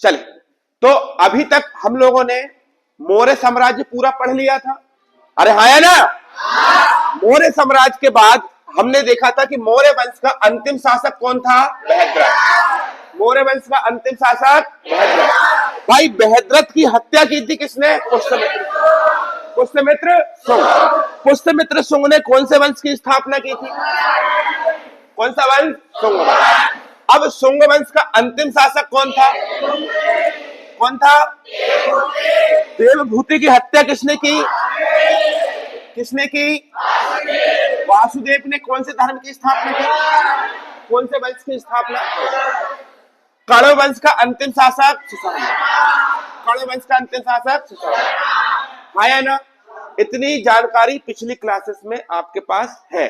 चलिए, तो अभी तक हम लोगों ने मौर्य साम्राज्य पूरा पढ़ लिया था। अरे हाँ या ना? मौर्य साम्राज्य के बाद हमने देखा था कि मौर्य वंश का अंतिम शासक कौन था? बृहद्रथ। मौर्य वंश का अंतिम शासक बृहद्रथ। भाई बृहद्रथ की हत्या की थी किसने? पुष्यमित्र। पुष्यमित्र शुंग। पुष्यमित्र शुंग ने कौन से वंश की स्थापना की थी? कौन सा वंश? शुंग वंश। अब शुंग वंश का अंतिम शासक कौन था? कौन था? देवभूति की हत्या किसने की? किसने की? वासुदेव ने कौन से धर्म की स्थापना की? कौन से वंश की स्थापना? कण्व वंश का अंतिम शासक सुशर्मा। कण्व वंश का अंतिम शासक सुशर्मा। है ना? इतनी जानकारी पिछली क्लासेस में आपके पास है।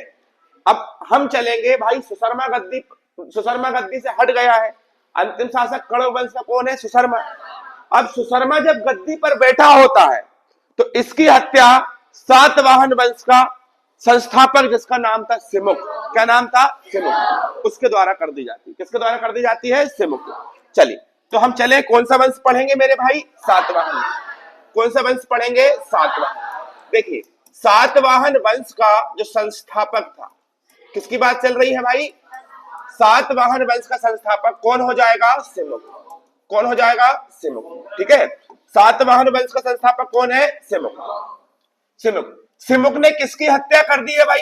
अब हम चलेंगे भाई, सुशर्मा गद्दी से हट गया है। अंतिम शासक कण्व वंश का कौन है? सुशर्मा। अब सुशर्मा जब गद्दी पर बैठा होता है तो इसकी हत्या सातवाहन वंश का संस्थापक जिसका नाम था सिमुक, क्या नाम था? सिमुक, उसके द्वारा कर दी जाती है। किसके द्वारा कर दी जाती है? सिमुक। चलिए, तो हम चले, कौन सा वंश पढ़ेंगे मेरे भाई? सातवाहन। कौन सा वंश पढ़ेंगे? सातवाहन। देखिए, सातवाहन वंश का जो संस्थापक था, किसकी बात चल रही है भाई? सातवाहन वंश का संस्थापक कौन हो जाएगा? सिमुक। कौन हो जाएगा? सिमुक। ठीक है, सातवाहन वंश का संस्थापक कौन है? सिमुक। सिमुक। सिमुक ने किसकी हत्या कर दी है भाई?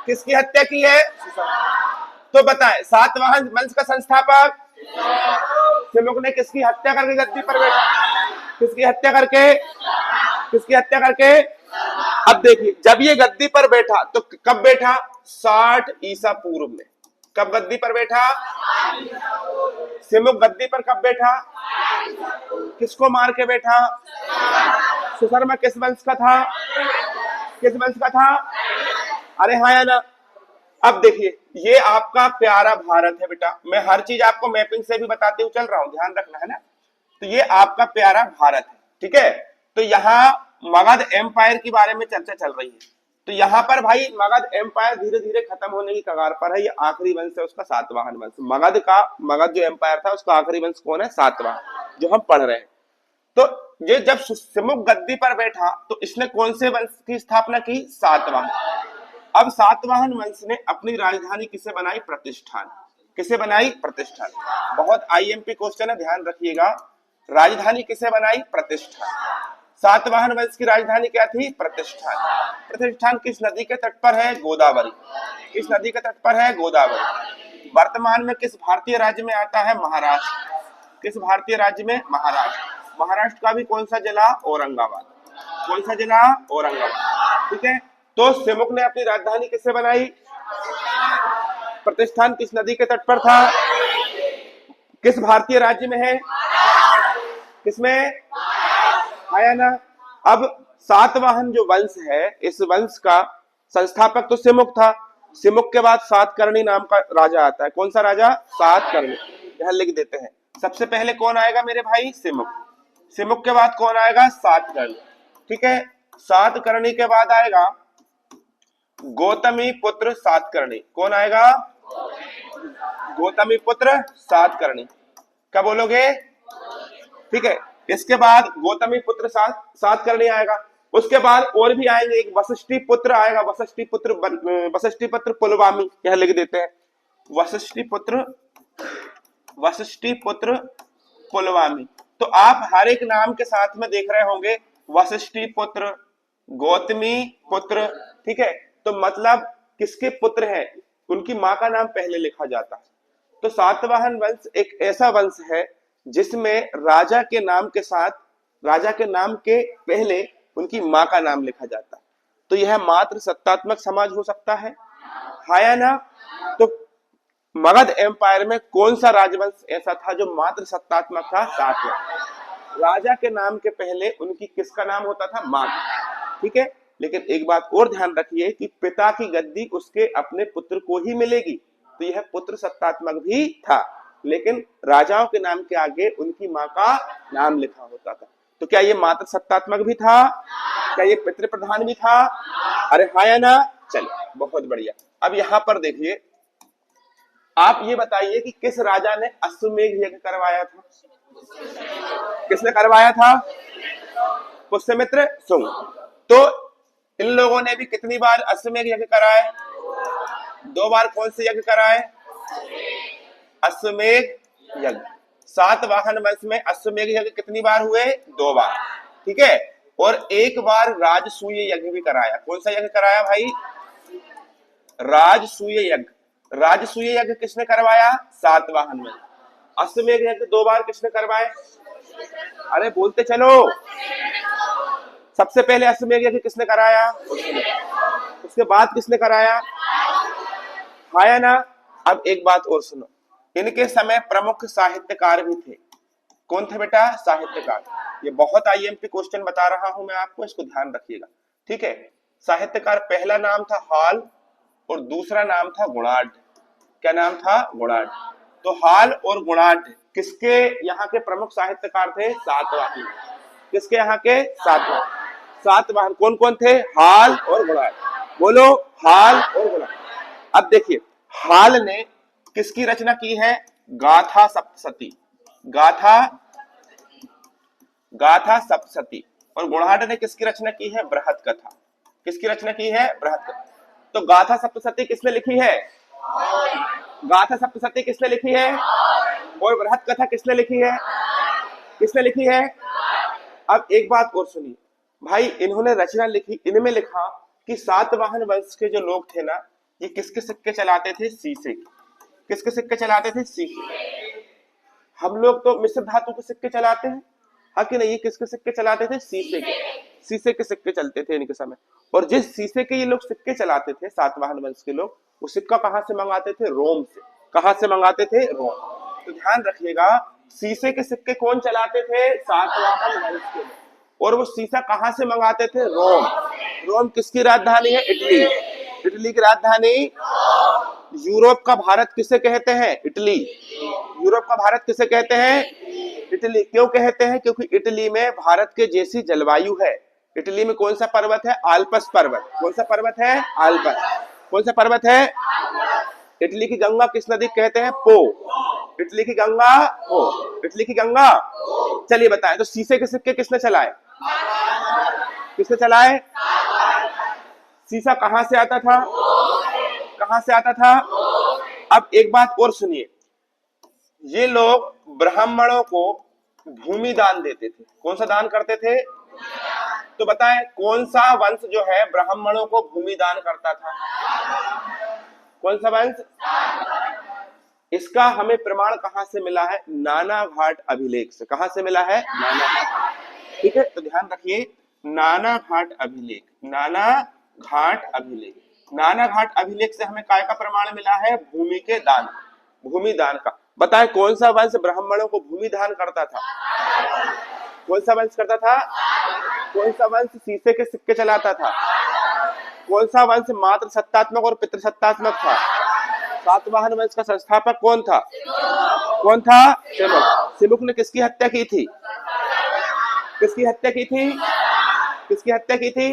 किसकी हत्या की है? तो बताएं, सातवाहन वंश का संस्थापक सिमुक ने किसकी हत्या करके गद्दी पर बैठा? किसकी हत्या करके? किसकी हत्या करके? अब देखिए, जब ये गद्दी पर बैठा तो कब बैठा? 60 ईसा पूर्व में। कब गद्दी पर बैठा? सिमुक गद्दी पर कब बैठा? किसको मार के बैठा? सुशर्मा किस वंश का था? किस वंश का था? अरे हाँ या ना? अब देखिए, ये आपका प्यारा भारत है बेटा। मैं हर चीज आपको मैपिंग से भी बताते हुए चल रहा हूं, ध्यान रखना है ना। तो ये आपका प्यारा भारत है, ठीक है। तो यहाँ मगध एम्पायर के बारे में चर्चा चल रही है। तो यहाँ पर भाई मगध एम्पायर धीरे धीरे खत्म होने की कगार पर है। ये आखिरी वंश है उसका, सातवाहन वंश। मगध जो एम्पायर था उसका आखिरी वंश कौन है? सातवाहन, जो हम पढ़ रहे हैं। तो ये जब सिमुक गद्दी पर बैठा तो इसने कौन से वंश की स्थापना की? सातवाहन। अब सातवाहन वंश ने अपनी राजधानी किसे बनाई? प्रतिष्ठान। किसे बनाई? प्रतिष्ठान। बहुत आईएमपी क्वेश्चन है, ध्यान रखिएगा। राजधानी किसे बनाई? प्रतिष्ठान। सातवाहन वंश की राजधानी क्या थी? प्रतिष्ठान। प्रतिष्ठान किस नदी के तट पर है? गोदावरी। किस नदी के तट पर है? गोदावरी। वर्तमान में किस भारतीय राज्य में आता है? महाराष्ट्र। किस भारतीय राज्य में? महाराष्ट्र। महाराष्ट्र का भी कौन सा जिला? औरंगाबाद। कौन सा जिला? औरंगाबाद। ठीक है, तो सिमुक ने अपनी राजधानी किससे बनाई? प्रतिष्ठान किस नदी के तट पर था? किस भारतीय राज्य में है? किसमें? आया ना? अब सातवाहन जो वंश है, इस वंश का संस्थापक तो सिमुक था। सिमुक के बाद सातकर्णी नाम का राजा आता है। कौन सा राजा? सातकर्णी। यहां लिख देते हैं। सबसे पहले कौन आएगा मेरे भाई? सिमुक। सिमुक के बाद कौन आएगा? सातकर्णी। ठीक है, सातकर्णी के बाद आएगा गौतमी पुत्र सातकर्णी। कौन आएगा? गौतमी पुत्र सातकर्णी। क्या बोलोगे? ठीक है, इसके बाद गौतमी पुत्र सातकर्णी आएगा। उसके बाद और भी आएंगे, एक वशिष्ठी पुत्र आएगा। वशिष्ठी पुत्र पुलवामी। यह लिख देते हैं, वशिष्ठी पुत्र पुलवामी। तो आप हर एक नाम के साथ में देख रहे होंगे, वशिष्ठी पुत्र, गौतमी पुत्र। ठीक है, तो मतलब किसके पुत्र हैं? उनकी मां का नाम पहले लिखा जाता है। तो सातवाहन वंश एक ऐसा वंश है जिसमें राजा के नाम के साथ, राजा के नाम के पहले उनकी मां का नाम लिखा जाता है। तो यह मात्र सत्तात्मक समाज हो सकता है, हाँ या ना? तो मगध एम्पायर में कौन सा राजवंश ऐसा था जो मात्र सत्तात्मक था? सातवाहन। राजा के नाम के पहले उनकी किसका नाम होता था? मां। ठीक है, लेकिन एक बात और ध्यान रखिए कि पिता की गद्दी उसके अपने पुत्र को ही मिलेगी। तो यह पुत्र सत्तात्मक भी था, लेकिन राजाओं के नाम के आगे उनकी मां का नाम लिखा होता था। तो क्या ये मात्र सत्तात्मक भी था? क्या ये पितृ प्रधान भी था? अरे हाँ या ना? चलिए, बहुत बढ़िया। अब यहां पर देखिए, आप ये बताइए कि किस राजा ने अश्वमेध यज्ञ करवाया था? किसने करवाया था? पुष्यमित्र शुंग। तो इन लोगों ने भी कितनी बार अश्वमेध यज्ञ कराए? 2 बार। कौन से यज्ञ कराए? अश्वमेध यज्ञ। सातवाहन वंश में अश्वमेध यज्ञ कितनी बार हुए? 2 बार। ठीक है। और 1 बार राजसूय यज्ञ भी कराया। कौन सा यज्ञ कराया भाई? राजसूय यज्ञ। राजसूय यज्ञ किसने करवाया? सातवाहन में। अश्वमेध यज्ञ 2 बार किसने करवाए? अरे बोलते चलो। सबसे पहले अश्वमेध यज्ञ किसने कराया? उसके बाद किसने कराया? है ना। अब एक बात और सुनो, इनके समय प्रमुख साहित्यकार भी थे। कौन थे बेटा? साहित्यकार। ये बहुत आईएमपी क्वेश्चन बता रहा हूं मैं आपको, इसको ध्यान रखिएगा। ठीक है। साहित्यकार पहला नाम था हाल और दूसरा नाम था गुणाढ्य। क्या नाम था? गुणाढ्य। तो हाल और गुणाढ्य किसके यहाँ के प्रमुख साहित्यकार थे? सातवाहन। किसके यहाँ के? सातवाहन। कौन कौन थे? हाल और गुणाढ्य। बोलो, हाल और गुणाढ्य। अब देखिए, हाल ने किसकी रचना की है? गाथा सप्तशती। गाथा सप्तशती। और गुणाढ्य ने किसकी रचना की है? बृहत कथा। किसकी रचना की है? बृहत कथा। तो गाथा सप्तशती किसने लिखी है? गाथा सप्तशती किसने लिखी है? और बृहत कथा किसने लिखी है? किसने लिखी है? अब एक बात और सुनिए भाई, इन्होंने रचना लिखी, इनमें लिखा कि सातवाहन वंश के जो लोग थे ना, ये किसके सिक्के चलाते थे? सीसे के। किसके सिक्के चलाते थे? सीसे। हम लोग तो मिश्र धातु के सिक्के चलाते हैं, हाँ कि नहीं? ये किसके सिक्के चलाते थे? सीसे के। सीसे के सिक्के चलते थे इनके समय। और जिस सीसे के ये लोग सिक्के चलाते थे, सातवाहन वंश के लोग, वो सिक्का कहां से मंगाते थे? रोम से। कहां से मंगाते थे? रोम। तो ध्यान रखिएगा, सीसे के सिक्के कौन चलाते थे? सातवाहन वंश के लोग। और वो सीसा कहां से मंगाते थे? रोम। रोम किसकी राजधानी है? इटली। इटली की राजधानी। यूरोप का भारत किसे कहते हैं? इटली। यूरोप का भारत किसे कहते हैं? इटली। क्यों कहते हैं? क्योंकि इटली में भारत के जैसी जलवायु है। इटली में कौन सा पर्वत है? आल्पस पर्वत। कौन सा पर्वत है? आल्पस। कौन सा पर्वत है? इटली की गंगा किस नदी कहते हैं? पो। इटली की गंगा पो। इटली की गंगा। चलिए बताएं, तो सीसे के सिक्के किसने चलाए? किसने चलाए? सीसा कहां से आता था? कहां से आता था? अब एक बात और सुनिए, ये लोग ब्राह्मणों को भूमि दान देते थे। कौन सा दान करते थे? तो बताएं, कौन सा वंश जो है ब्राह्मणों को भूमि दान करता था? कौन सा वंश? इसका हमें प्रमाण कहां से मिला है? नानाघाट अभिलेख से। कहां से मिला है? नानाघाट। ठीक है, तो ध्यान रखिए, नानाघाट अभिलेख। नानाघाट अभिलेख। नानाघाट अभिलेख से हमें काय का प्रमाण मिला है? भूमि के दान, भूमि दान का। बताएं, कौन सा वंश ब्राह्मणों को भूमि दान करता था? कौन सा वंश करता था? कौन सा वंश सीसे के सिक्के चलाता था? कौन सा वंश मात्र सत्तात्मक और पितृसत्तात्मक था? सातवाहन वंश का संस्थापक कौन था? कौन था? सिमुक। सिमुक ने किसकी हत्या की थी? किसकी हत्या की थी? किसकी हत्या की थी?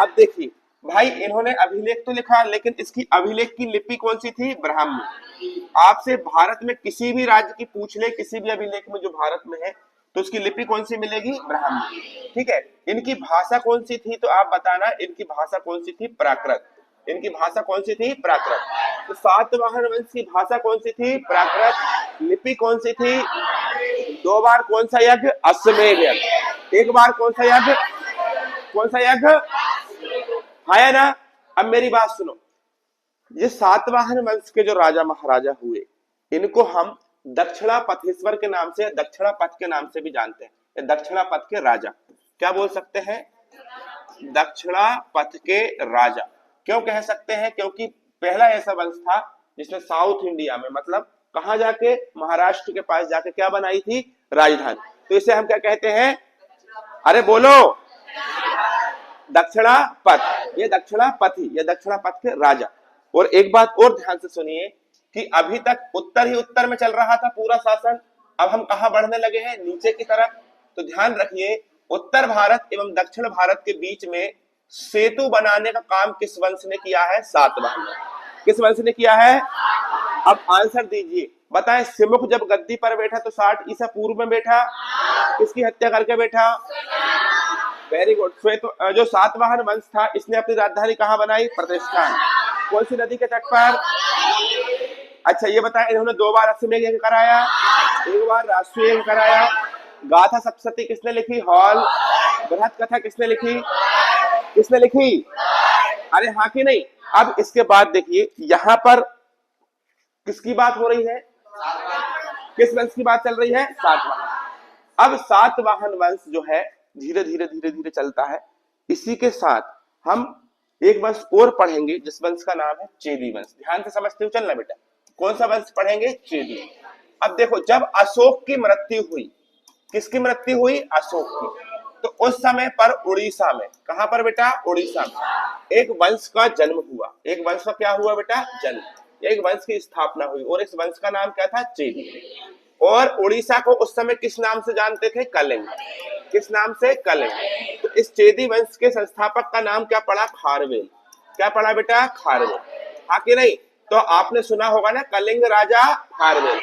अब देखिए भाई, इन्होंने अभिलेख तो लिखा, लेकिन इसकी अभिलेख की लिपि कौन सी थी? ब्राह्मी। आपसे भारत में किसी भी राज्य की पूछ ले, किसी भी अभिलेख में जो भारत में है, तो उसकी लिपि कौन सी मिलेगी? ब्राह्मी। ठीक है। इनकी भाषा कौन सी थी? तो आप बताना, इनकी भाषा कौन सी थी? प्राकृत। इनकी भाषा कौन सी थी? प्राकृत। तो सातवाहन वंश की भाषा कौन सी थी? प्राकृत। लिपि कौन सी थी? 2 बार कौन सा यज्ञ? अश्वमेध यज्ञ। 1 बार कौन सा यज्ञ? कौन सा यज्ञ? है ना। अब मेरी बात सुनो, ये सातवाहन वंश के जो राजा महाराजा हुए, इनको हम दक्षिणापथेश्वर के नाम से, दक्षिणापथ के नाम से भी जानते हैं। दक्षिणापथ के राजा क्या बोल सकते हैं? दक्षिणापथ के राजा। क्यों कह सकते हैं? क्योंकि पहला ऐसा वंश था जिसने साउथ इंडिया में, मतलब कहां जाके? महाराष्ट्र के पास जाके क्या बनाई थी? राजधानी। तो इसे हम क्या कहते हैं? अरे बोलो, दक्षिणापथ। ये दक्षिणापथी, ये दक्षिणापथ के राजा। और एक बात और ध्यान से सुनिए कि अभी तक उत्तर ही उत्तर में चल रहा था पूरा शासन, अब हम कहां बढ़ने लगे हैं? नीचे की तरफ। तो ध्यान रखिए, उत्तर भारत एवं दक्षिण भारत के बीच में सेतु बनाने का काम किस वंश ने किया है? सातवाहन। किस वंश ने किया है? अब आंसर दीजिए, बताएं सिमुख जब गद्दी पर बैठा तो 60 ईसा पूर्व में बैठा, किसकी हत्या करके बैठा? Very good. श्वेत जो सातवाहन वंश था इसने अपनी राजधानी कहाँ बनाई? प्रतिष्ठान। कौन सी नदी के तट पर? अच्छा ये बताएं, इन्होंने 2 बार अश्वमेध यज्ञ कराया, 1 बार राष्ट्रीय यज्ञ कराया। गाथा सप्तशती किसने लिखी? हॉल। बृहत कथा किसने लिखी? किसने लिखी? अरे हाँ कि नहीं? अब इसके बाद देखिए यहां पर किसकी बात हो रही है? किस वंश की बात चल रही है? सातवाहन। अब सातवाहन वंश जो है धीरे धीरे धीरे धीरे चलता है। इसी के साथ हम एक वंश और पढ़ेंगे जिस वंश का नाम है चेदी वंश। ध्यान से समझते हो चलना बेटा। कौन सा वंश पढ़ेंगे? चेदी। अब देखो जब अशोक की मृत्यु हुई, किसकी मृत्यु हुई? अशोक की। तो उस समय पर उड़ीसा में, कहां पर बेटा? उड़ीसा में एक वंश का जन्म हुआ। एक वंश का क्या हुआ बेटा? जन्म। एक वंश की स्थापना हुई और इस वंश का नाम क्या था? चेदी। और उड़ीसा को उस समय किस नाम से जानते थे? कलिंग। किस नाम से? कलिंग। तो इस चेदी वंश के संस्थापक का नाम क्या पड़ा? खारवेल। क्या पड़ा बेटा? खारवेल। हाँ कि नहीं? तो आपने सुना होगा ना कलिंग राजा खारवेल।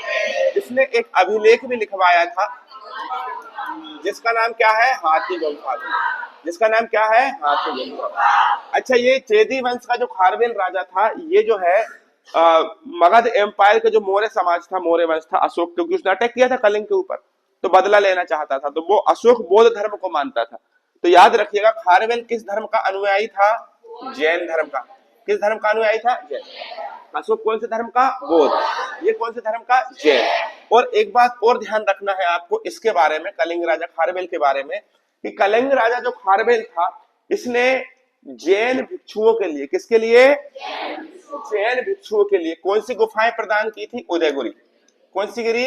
इसने एक अभिलेख भी लिखवाया था जिसका नाम क्या है? हाथी गुम्फा। जिसका नाम क्या है? हाथी गुम्फा। अच्छा ये चेदी वंश का जो खारवेल राजा था ये जो है मगध एम्पायर के जो मौर्य समाज था, मौर्य वंश था अशोक, क्योंकि उसने अटैक किया था कलिंग के ऊपर तो बदला लेना चाहता था, तो वो अशोक बौद्ध धर्म को मानता था। तो याद रखिएगा खारवेल किस धर्म का अनुयायी था? जैन धर्म का। किस धर्म का अनुयायी था? जैन। अशोक कौन से धर्म का? बौद्ध। ये कौन से धर्म का? जैन। और एक बात और ध्यान रखना है आपको इसके बारे में, कलिंग राजा खारवेल के बारे में, कि कलिंग राजा जो खारवेल था इसने जैन भिक्षुओं के लिए, किसके लिए? जैन भिक्षुओं के लिए कौन सी गुफाएं प्रदान की थी? उदयगिरी। कौन सी गिरी?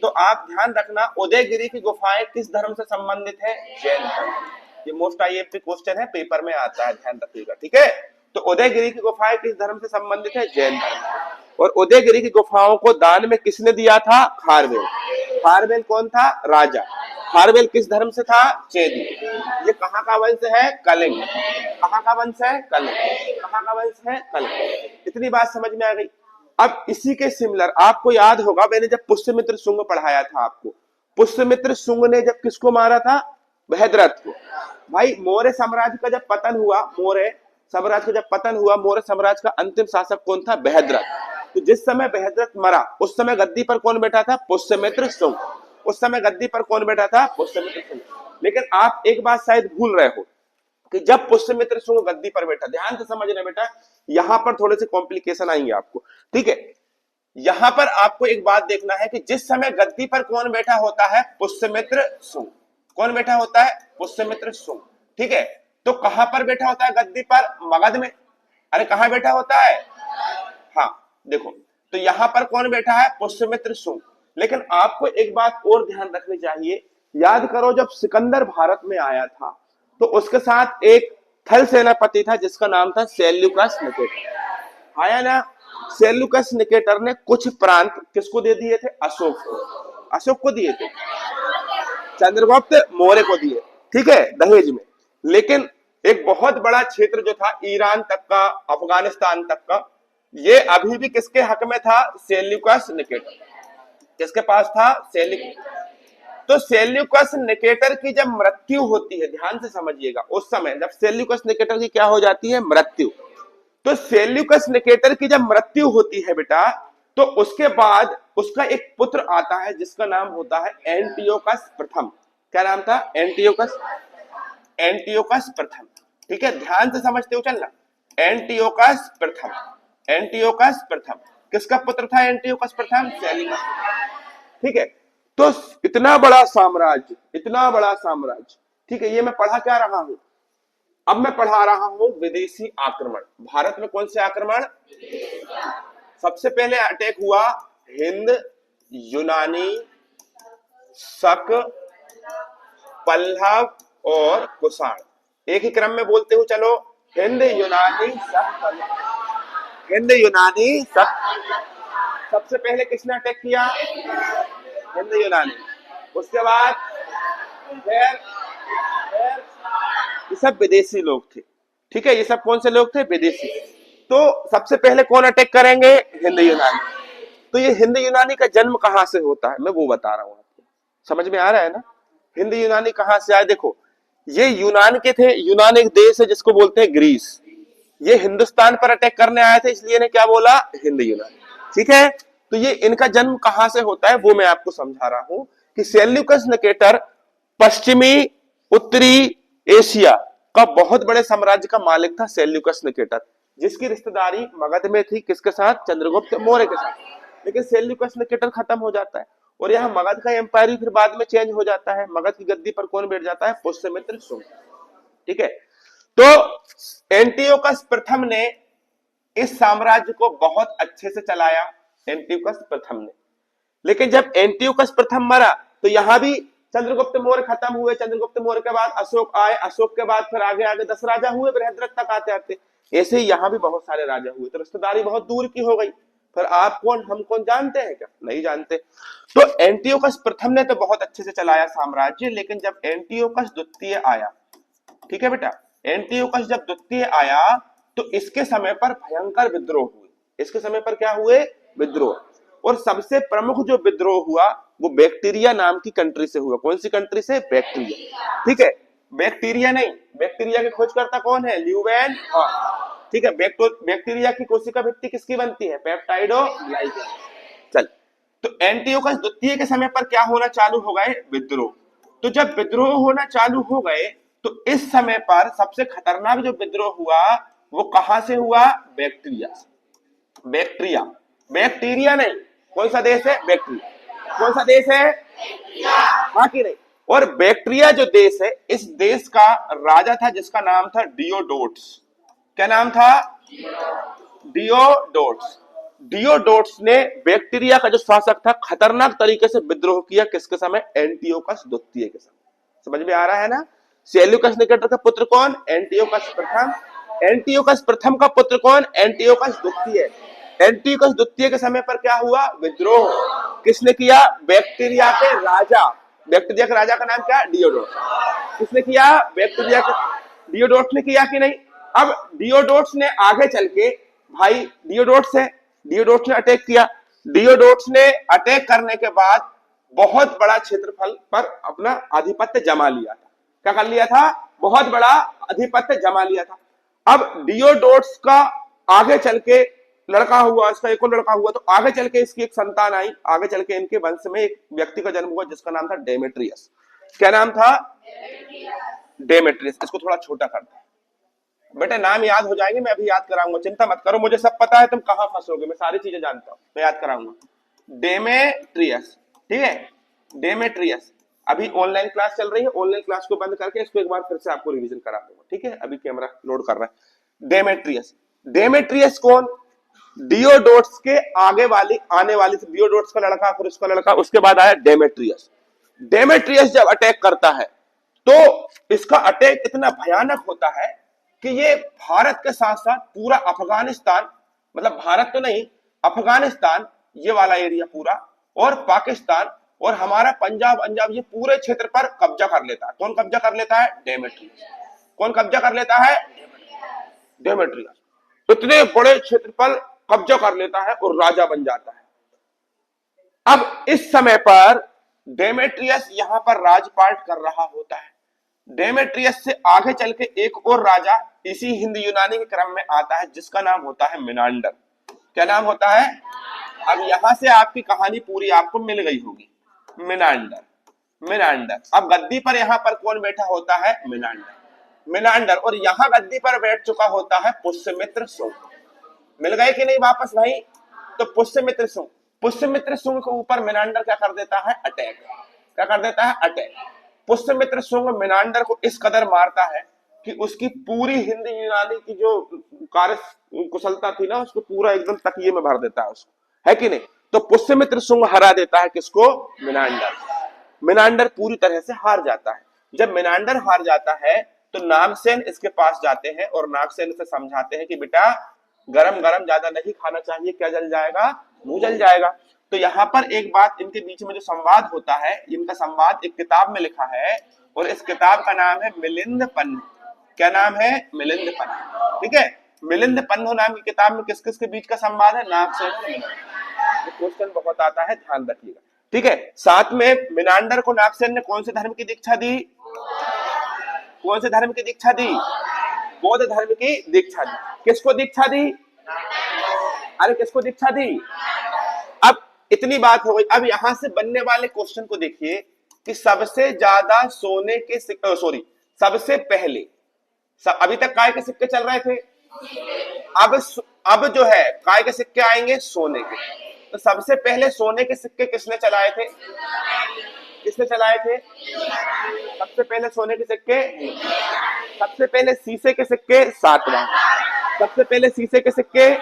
तो आप ध्यान रखना उदयगिरी की गुफाएं किस धर्म से संबंधित है? जैन धर्म। ये मोस्ट आईएमपी क्वेश्चन है, पेपर में आता है, ध्यान रखिएगा। ठीक है, तो उदयगिरी की गुफाएं किस धर्म से संबंधित है? जैन धर्म। और उदयगिरी की गुफाओं को दान में किसने दिया था? खारवेल। खारवेल कौन था? राजा। खारवेल किस धर्म से था? चेदी। ये कहाँ का वंश है? कलिंग। कहाँ का वंश है? कलिंग। कहाँ का वंश है? कलिंग। इतनी बात समझ में आ गई। अब इसी के सिमिलर आपको याद होगा मैंने जब पुष्यमित्र शुंग पढ़ाया था आपको, पुष्यमित्र शुंग ने जब किसको मारा था? बृहद्रथ को। भाई मौर्य साम्राज्य का जब पतन हुआ, मौर्य साम्राज्य का जब पतन हुआ, मौर्य साम्राज्य का अंतिम शासक कौन था? बृहद्रथ। तो जिस समय बृहद्रथ मरा उस समय गद्दी पर कौन बैठा था? पुष्यमित्र शुंग। उस समय गद्दी पर कौन बैठा था? पुष्यमित्र शुंग। लेकिन आप एक बात शायद भूल रहे हो कि जब पुष्यमित्र शुंग गद्दी पर बैठा, ध्यान से समझना बेटा, यहां पर थोड़े से कॉम्प्लिकेशन आएंगे आपको। ठीक है, यहां पर आपको एक बात देखना है कि जिस समय गद्दी पर कौन बैठा होता है? पुष्यमित्र शुंग। कौन बैठा होता है? पुष्यमित्र शुंग। ठीक है, तो कहां पर बैठा होता है गद्दी पर? मगध में। अरे कहां बैठा होता है? हाँ देखो, तो यहां पर कौन बैठा है? पुष्यमित्र शुंग। लेकिन आपको एक बात और ध्यान रखनी चाहिए, याद करो जब सिकंदर भारत में आया था तो उसके साथ एक थल सेनापति था जिसका नाम था सेल्यूकस निकेटर। आया ना? सेल्यूकस निकेटर ने कुछ प्रांत किसको दे दिए थे? अशोक को। अशोक को दिए थे, चंद्रगुप्त मौर्य को दिए। ठीक है, दहेज में। लेकिन एक बहुत बड़ा क्षेत्र जो था ईरान तक का, अफगानिस्तान तक का, ये अभी भी किसके हक में था? Seleucus Nicator. किसके पास था? सेल्यूकस। तो सेल्यूकस निकेटर की जब मृत्यु होती है, ध्यान से समझिएगा, उस समय जब सेल्यूकस निकेटर की क्या हो जाती है? मृत्यु। तो सेल्यूकस निकेटर की जब मृत्यु होती है बेटा, तो उसके बाद उसका एक पुत्र आता है जिसका नाम होता है एंटियोकस प्रथम। क्या नाम था? एंटियोकस। एंटियोकस प्रथम। ठीक है, ध्यान से समझते हो चलना। एंटियोकस प्रथम। एंटियोकस प्रथम किसका पुत्र था? एंटियोकस प्रथम, सेल्यूकस। ठीक है, तो इतना बड़ा साम्राज्य, इतना बड़ा साम्राज्य। ठीक है, ये मैं पढ़ा क्या रहा हूं? अब मैं पढ़ा रहा हूं विदेशी आक्रमण। भारत में कौन से आक्रमण? सबसे पहले अटैक हुआ हिंद, यूनानी, शक, पल्लव और कुषाण। एक ही क्रम में बोलते हो चलो। हिंद, यूनानी, शक, पल्लव। हिंद, यूनानी, शक। सबसे पहले किसने अटैक किया? हिंद, यूनानी। उसके बाद ये सब विदेशी लोग थे। ठीक है, ये सब कौन से लोग थे? विदेशी। तो सबसे पहले कौन अटैक करेंगे? हिंद यूनानी। तो ये हिंद यूनानी का जन्म कहां से होता है मैं वो बता रहा हूं आपको, समझ में आ रहा है ना? हिंद यूनानी कहां से आए? देखो, ये यूनान के थे। यूनान एक देश है जिसको बोलते हैं ग्रीस। ये हिंदुस्तान पर अटैक करने आए थे, इसलिए ने क्या बोला? हिंद यूनानी। ठीक है, तो ये इनका जन्म कहां से होता है वो मैं आपको समझा रहा हूं कि सेल्यूकस निकेटर पश्चिमी उत्तरी एशिया का बहुत बड़े साम्राज्य का मालिक था। सेल्यूकस निकेटर, जिसकी रिश्तेदारी मगध में थी, किसके साथ? चंद्रगुप्त मौर्य के साथ। लेकिन सेल्यूकस निकेटर खत्म हो जाता है और यहाँ मगध का एम्पायर फिर बाद में चेंज हो जाता है। मगध की गद्दी पर कौन बैठ जाता है? पुष्यमित्र शुंग। ठीक है, तो एंटियोकस प्रथम ने इस साम्राज्य को बहुत अच्छे से चलाया, एंटियोकस प्रथम ने। लेकिन जब एंटियोकस प्रथम मरा तो यहां भी चंद्रगुप्त मौर्य खत्म हुए। चंद्रगुप्त मौर्य के बाद अशोक आए, अशोक के बाद फिर आगे आगे 10 राजा हुए बृहद्रथ तक आते आते। ऐसे ही यहां भी बहुत सारे राजा हुए, तो रिश्तेदारी बहुत दूर की हो गई। फिर आप कौन हम कौन जानते हैं क्या? नहीं जानते। तो एंटियोकस प्रथम ने तो बहुत अच्छे से चलाया साम्राज्य, लेकिन जब एंटियोकस द्वितीय आया, ठीक है बेटा, एंटियोकस जब द्वितीय आया तो इसके समय पर भयंकर विद्रोह हुए। इसके समय पर क्या हुए? विद्रोह। और सबसे प्रमुख जो विद्रोह हुआ वो बैक्टीरिया नाम की कंट्री से हुआ। कौन सी कंट्री से? बैक्टीरिया। ठीक है, बैक्टीरिया नहीं, बैक्टीरिया के खोजकर्ता कौन है? ल्यूवेन। हाँ, ठीक है। बैक्टीरिया की कोशिका भित्ति किसकी बनती है? पेप्टाइडोग्लाइकन। चल, तो एंटियोकस द्वितीय के समय पर क्या होना चालू हो गए? विद्रोह। तो जब विद्रोह होना चालू हो गए तो इस समय पर सबसे खतरनाक जो विद्रोह हुआ वो कहां से हुआ? बैक्टीरिया। बैक्टीरिया, बैक्टीरिया नहीं, कौन सा देश है? बैक्टीरिया। कौन सा देश है? हाँ कि नहीं? और बैक्टीरिया जो देश है, इस देश का राजा था जिसका नाम था डियोडोट्स। क्या नाम था? डियोडोट्स। डियोडोट्स ने बैक्टीरिया का जो शासक था खतरनाक तरीके से विद्रोह किया। किसके समय? एंटियोकस द्वितीय के समय। समझ में आ रहा है ना? सेल्यूकस निकेटर का पुत्र कौन? एंटियोकस प्रथम। एंटियोकस प्रथम का पुत्र कौन? एंटियोकस द्वितीय। एंटियोकस द्वितीय के समय पर क्या हुआ? विद्रोह। किसने किया? बैक्टीरिया के राजा। बैक्टीरिया के राजा का नाम क्या? डियोडोट्स। किसने किया? बैक्टीरिया के डियोडोट्स ने किया कि नहीं? अब डियोडोट्स ने आगे चल के, भाई डियोडोट्स है, डियोडोट्स ने अटैक किया। डियोडोट्स ने अटैक करने के बाद बहुत बड़ा क्षेत्रफल पर अपना आधिपत्य जमा लिया था। क्या कर लिया था? बहुत बड़ा आधिपत्य जमा लिया था। अब डियोडोट्स का आगे चल के लड़का हुआ, इसका एक और लड़का हुआ, तो आगे चल के इसकी एक संतान आई। आगे चल के इनके वंश में एक व्यक्ति का जन्म हुआ जिसका नाम था डेमेट्रियस। क्या नाम था? डेमेट्रियस। इसको थोड़ा छोटा करते हैं बेटा, नाम याद हो जाएंगे, मैं अभी याद कराऊंगा, चिंता मत करो, मुझे सब पता है तुम कहां फंसोगे, मैं सारी चीजें जानता हूं, मैं याद कराऊंगा। डेमेट्रियस, ठीक है, डेमेट्रियस। अभी ऑनलाइन क्लास चल रही है, ऑनलाइन क्लास को बंद करके इसको एक बार फिर से आपको रिवीजन करा दूंगा, ठीक है? अभी कैमरा लोड कर रहा है। डेमेट्रियस। डेमेट्रियस कौन? डियोडोट्स के आगे वाली आने वाली, डियोडोट्स का लड़का, फिर उसका लड़का, उसके बाद आया डेमेट्रियस। डेमेट्रियस जब अटैक करता है तो इसका अटैक इतना भयानक होता है कि ये भारत के साथ साथ पूरा अफगानिस्तान, मतलब भारत तो नहीं, अफगानिस्तान ये वाला एरिया पूरा, और पाकिस्तान और हमारा पंजाब अंजाब, ये पूरे क्षेत्र पर कब्जा कर लेता है। कौन कब्जा कर लेता है? डेमेट्रियस। कौन कब्जा कर लेता है? डेमेट्रियस। इतने बड़े क्षेत्र पर कब्जा कर लेता है और राजा बन जाता है। अब इस समय पर डेमेट्रियस यहां पर राजपाट कर रहा होता है। डेमेट्रियस से आगे चल के एक और राजा इसी हिंद यूनानी के क्रम में आता है जिसका नाम होता है मिनांडर। क्या नाम होता है? अब यहां से आपकी कहानी पूरी आपको मिल गई होगी। Menander, Menander. अब गद्दी पर यहां पर कौन बैठा होता है? मिनांडर। मिनांडर, और यहां गद्दी पर बैठ चुका होता है पुष्यमित्र शुंग। मिल गए कि नहीं वापस भाई? तो पुष्यमित्र शुंग, पुष्यमित्र शुंग के ऊपर मिनांडर क्या कर देता है? अटैक। क्या कर देता है? अटैक। पुष्यमित्र शुंग मिनांडर को इस कदर मारता है कि उसकी पूरी हिंद यूनानी की जो कार्य कुशलता थी ना, उसको पूरा एकदम तकिए में भर देता है उसको, है कि नहीं? तो पुष्यमित्र शुंग हरा देता है किसको? मिनांडर। मिनांडर पूरी तरह से हार जाता है। जब मिनांडर हार जाता है तो नागसेन इसके पास जाते हैं और नागसेन इसे समझाते हैं कि बेटा गरम गरम ज्यादा नहीं खाना चाहिए, क्या जल जाएगा? मुंह जल जाएगा। तो यहाँ पर एक बात, इनके बीच में जो संवाद होता है, इनका संवाद एक किताब में लिखा है और इस किताब का नाम है मिलिंद पन्ह। क्या नाम है? मिलिंद पन्ह। ठीक है, मिलिंद पंधो नाम की किताब में किस किस के बीच का संवाद है? नागसेन और मीनांडर। ये क्वेश्चन बहुत आता है, ध्यान रखिएगा। ठीक है, साथ में मीनांडर को नागसेन ने कौन से धर्म की दीक्षा दी? कौन से धर्म की दीक्षा दी? बौद्ध धर्म की दीक्षा दी। किसको दीक्षा दी? अरे किसको दीक्षा दी? अब इतनी बात हो गई। अब यहां से बनने वाले क्वेश्चन को देखिए कि सबसे ज्यादा सोने के सिक्के, सॉरी सबसे पहले, अभी तक काय के सिक्के चल रहे थे, अब जो है काय के सिक्के आएंगे सोने के। तो सबसे पहले सोने के सिक्के किसने चलाए थे? किसने चलाए थे? सबसे पहले सोने के सिक्के, सबसे पहले शीशे के सिक्के सातवां, सबसे पहले शीशे के सिक्के,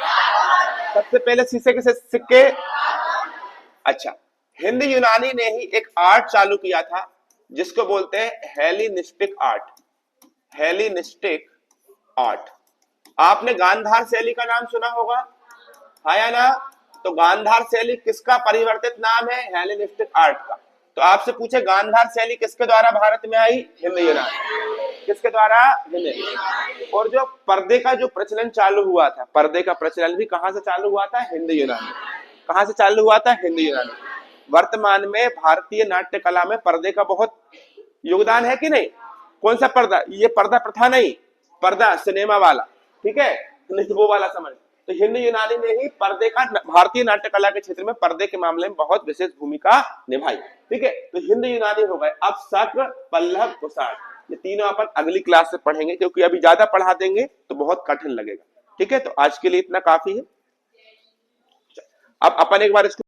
सबसे पहले शीशे के सिक्के। अच्छा, हिंद यूनानी ने ही एक आर्ट चालू किया था जिसको बोलते हैं हेलेनिस्टिक आर्ट। Hellenistic art. आपने गांधार शैली का नाम सुना होगा, है या ना? तो गांधार शैली किसका परिवर्तित नाम है? हेलेनिस्टिक आर्ट का। तो आपसे पूछे गांधार शैली किसके द्वारा भारत में आई? हिंद यूनानी। किसके द्वारा? हिंद। और जो पर्दे का जो प्रचलन चालू हुआ था, पर्दे का प्रचलन भी कहां से चालू हुआ था? हिंद यूनानी। कहां से चालू हुआ था? हिंद यूनानी। वर्तमान में भारतीय नाट्य कला में पर्दे का बहुत योगदान है कि नहीं? कौन सा पर्दा? ये पर्दा प्रथा नहीं, पर्दा सिनेमा वाला, ठीक है, नहीं वो वाला समझ। तो हिंद यूनानी ने ही पर्दे का, भारतीय नाट्य कला के क्षेत्र में पर्दे के मामले में बहुत विशेष भूमिका निभाई। ठीक है, तो हिंद यूनानी हो गए। अब शक, पल्लव, कुषाण, ये तीनों अपन अगली क्लास से पढ़ेंगे, क्योंकि अभी ज्यादा पढ़ा देंगे तो बहुत कठिन लगेगा। ठीक है, तो आज के लिए इतना काफी है। अब अपन एक बार इसको